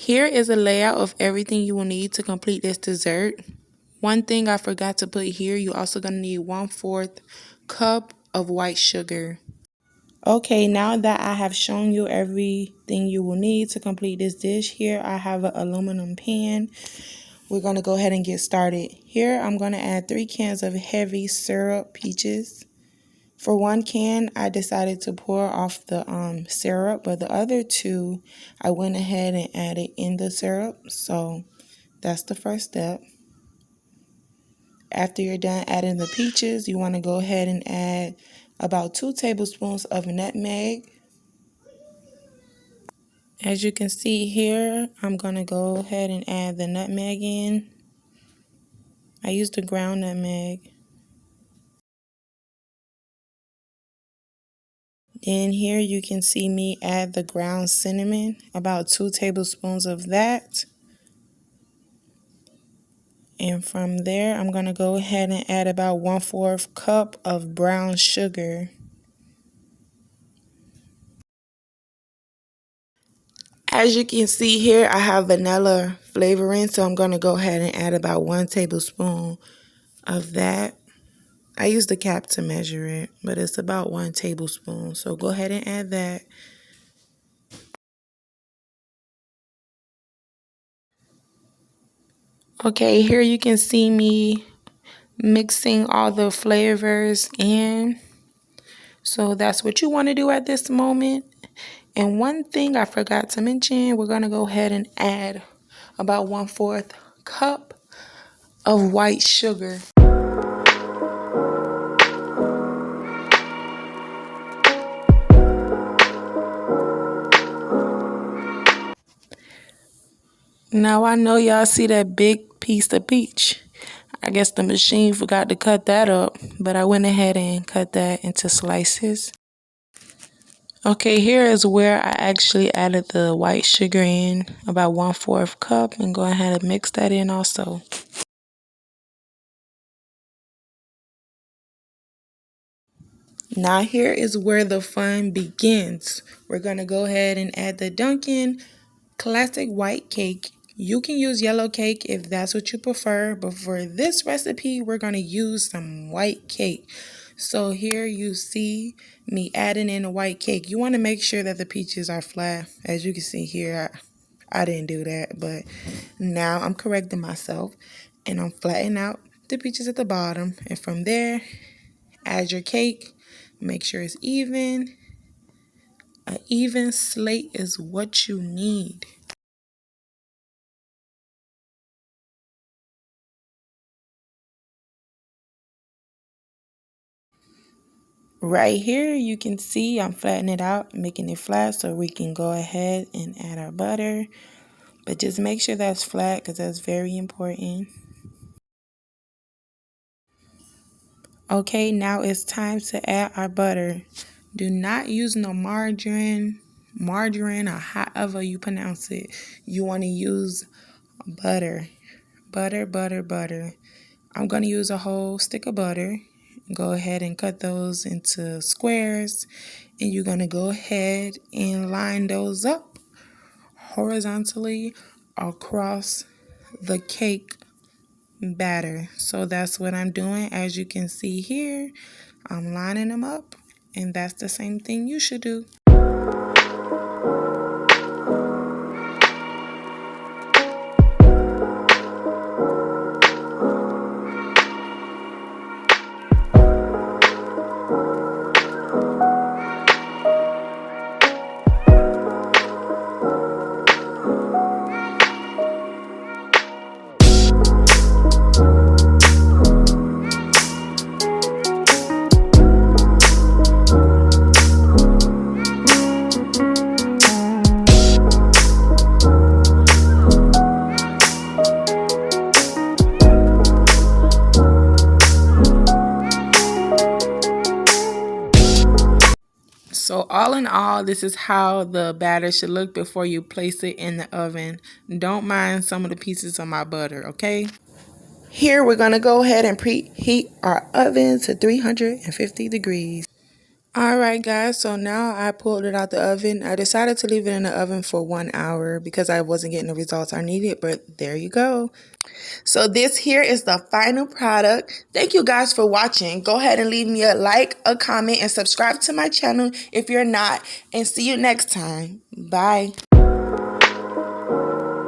Here is a layout of everything you will need to complete this dessert. One thing I forgot to put here, you're also going to need 1/4 cup of white sugar. Okay, now that I have shown you everything you will need to complete this dish, here I have an aluminum pan. We're going to go ahead and get started. Here I'm going to add 3 cans of heavy syrup peaches. For 1 can, I decided to pour off the syrup, but the other 2, I went ahead and added in the syrup. So that's the first step. After you're done adding the peaches, you want to go ahead and add about 2 tablespoons of nutmeg. As you can see here, I'm going to go ahead and add the nutmeg in. I used the ground nutmeg. Then here you can see me add the ground cinnamon, about 2 tablespoons of that. And from there, I'm going to go ahead and add about 1/4 cup of brown sugar. As you can see here, I have vanilla flavoring, so I'm going to go ahead and add about 1 tablespoon of that. I use the cap to measure it, but it's about 1 tablespoon. So go ahead and add that. Okay, here you can see me mixing all the flavors in. So that's what you want to do at this moment. And one thing I forgot to mention, we're going to go ahead and add about 1/4 cup of white sugar. Now I know y'all see that big piece of peach. I guess the machine forgot to cut that up, but I went ahead and cut that into slices. Okay, here is where I actually added the white sugar in, about 1/4 cup, and go ahead and mix that in also. Now here is where the fun begins. We're going to go ahead and add the Dunkin' Classic White Cake. You can use yellow cake if that's what you prefer, but for this recipe, we're going to use some white cake. So here you see me adding in a white cake. You want to make sure that the peaches are flat. As you can see here, I didn't do that, but now I'm correcting myself and I'm flattening out the peaches at the bottom. And from there, add your cake. Make sure it's even. An even slate is what you need. Right here, you can see I'm flattening it out, making it flat so we can go ahead and add our butter. But just make sure that's flat because that's very important. Okay, now it's time to add our butter. Do not use no margarine or however you pronounce it. You want to use butter. Butter. I'm going to use a whole stick of butter. Go ahead and cut those into squares. And you're going to go ahead and line those up horizontally across the cake batter. So that's what I'm doing. As you can see here, I'm lining them up. And that's the same thing you should do. So all in all, this is how the batter should look before you place it in the oven. Don't mind some of the pieces of my butter, okay? Here we're going to go ahead and preheat our oven to 350 degrees. Alright guys, so now I pulled it out the oven. I decided to leave it in the oven for 1 hour because I wasn't getting the results I needed, but there you go. So this here is the final product. Thank you guys for watching. Go ahead and leave me a like, a comment, and subscribe to my channel if you're not. And see you next time. Bye.